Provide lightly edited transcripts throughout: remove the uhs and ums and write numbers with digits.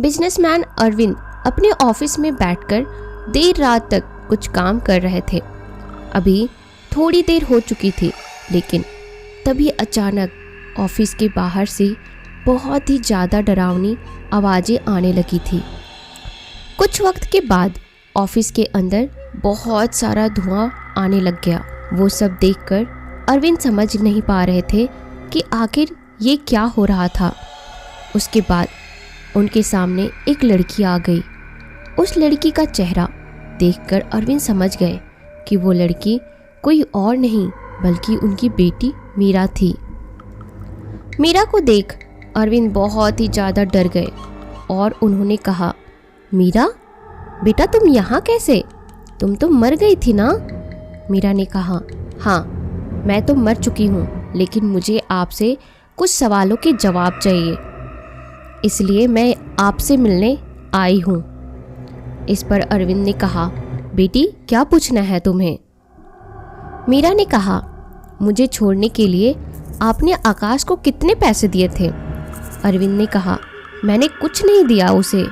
Businessman Arvind अपने office में बैठकर देर रात तक कुछ काम कर रहे थे। अभी थोड़ी देर हो चुकी थी, लेकिन तभी अचानक ऑफिस के बाहर से बहुत ही ज़्यादा डरावनी आवाज़ें आने लगी थी। कुछ वक्त के बाद ऑफिस के अंदर बहुत सारा धुआं आने लग गया। वो सब देखकर अरविंद समझ नहीं पा रहे थे कि आखिर ये क्या हो रहा था। उसके बाद उनके सामने एक लड़की आ गई। उस लड़की का चेहरा देखकर अरविंद समझ गए कि वो लड़की कोई और नहीं बल्कि उनकी बेटी मीरा थी। मीरा को देख अरविंद बहुत ही ज़्यादा डर गए और उन्होंने कहा, मीरा बेटा तुम यहाँ कैसे? तुम तो मर गई थी ना? मीरा ने कहा, हाँ मैं तो मर चुकी हूँ, लेकिन मुझे आपसे कुछ सवालों के जवाब चाहिए, इसलिए मैं आपसे मिलने आई हूँ। इस पर अरविंद ने कहा, बेटी क्या पूछना है तुम्हें? मीरा ने कहा, मुझे छोड़ने के लिए आपने आकाश को कितने पैसे दिए थे? अरविंद ने कहा, मैंने कुछ नहीं दिया उसे।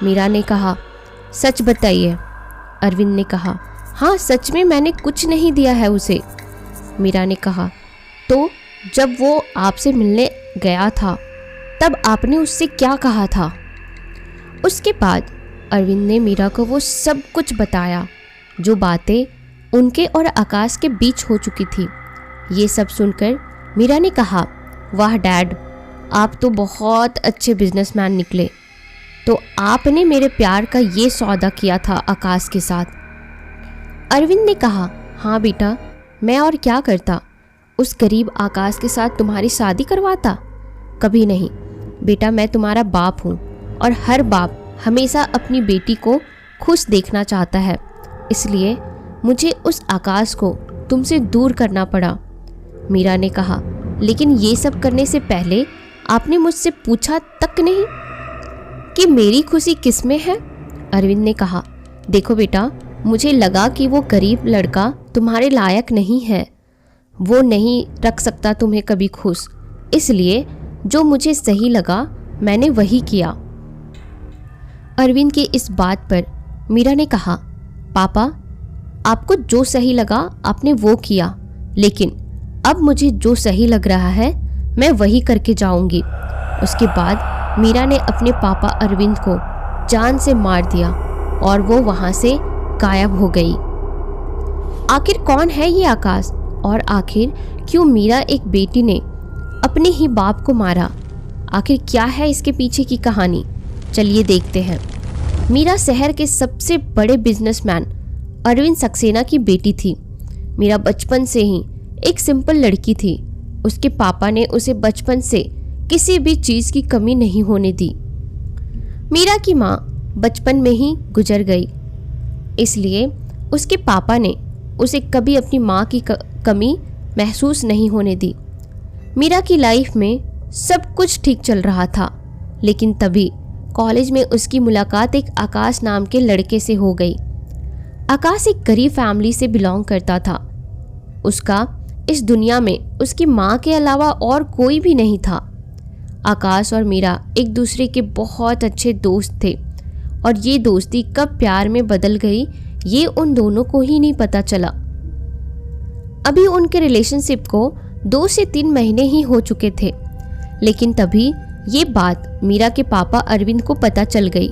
मीरा ने कहा, सच बताइए। अरविंद ने कहा, हाँ सच में मैंने कुछ नहीं दिया है उसे। मीरा ने कहा, तो जब वो आपसे मिलने गया था तब आपने उससे क्या कहा था? उसके बाद अरविंद ने मीरा को वो सब कुछ बताया जो बातें उनके और आकाश के बीच हो चुकी थी। ये सब सुनकर मीरा ने कहा, वाह डैड, आप तो बहुत अच्छे बिजनेसमैन निकले। तो आपने मेरे प्यार का ये सौदा किया था आकाश के साथ? अरविंद ने कहा, हाँ बेटा, मैं और क्या करता? उस गरीब आकाश के साथ तुम्हारी शादी करवाता? कभी नहीं बेटा, मैं तुम्हारा बाप हूँ और हर बाप हमेशा अपनी बेटी को खुश देखना चाहता है, इसलिए मुझे उस आकाश को तुमसे दूर करना पड़ा। मीरा ने कहा, लेकिन ये सब करने से पहले आपने मुझसे पूछा तक नहीं कि मेरी खुशी किस में है? अरविंद ने कहा, देखो बेटा, मुझे लगा कि वो गरीब लड़का तुम्हारे लायक नहीं है, वो नहीं रख सकता तुम्हें कभी खुश, इसलिए जो मुझे सही लगा मैंने वही किया। अरविंद की इस बात पर मीरा ने कहा, पापा आपको जो सही लगा आपने वो किया, लेकिन अब मुझे जो सही लग रहा है मैं वही करके जाऊंगी। उसके बाद मीरा ने अपने पापा अरविंद को जान से मार दिया और वो वहां से गायब हो गई। आखिर कौन है ये आकाश और आखिर क्यों मीरा एक बेटी ने अपने ही बाप को मारा? आखिर क्या है इसके पीछे की कहानी? चलिए देखते हैं। मीरा शहर के सबसे बड़े बिजनेसमैन अरविंद सक्सेना की बेटी थी। मीरा बचपन से ही एक सिंपल लड़की थी। उसके पापा ने उसे बचपन से किसी भी चीज़ की कमी नहीं होने दी। मीरा की माँ बचपन में ही गुजर गई, इसलिए उसके पापा ने उसे कभी अपनी माँ की कमी महसूस नहीं होने दी। मीरा की लाइफ में सब कुछ ठीक चल रहा था, लेकिन तभी कॉलेज में उसकी मुलाकात एक आकाश नाम के लड़के से हो गई। आकाश एक गरीब फैमिली से बिलोंग करता था। उसका इस दुनिया में उसकी माँ के अलावा और कोई भी नहीं था। आकाश और मीरा एक दूसरे के बहुत अच्छे दोस्त थे और ये दोस्ती कब प्यार में बदल गई ये उन दोनों को ही नहीं पता चला। अभी उनके रिलेशनशिप को 2 से 3 महीने ही हो चुके थे, लेकिन तभी ये बात मीरा के पापा अरविंद को पता चल गई।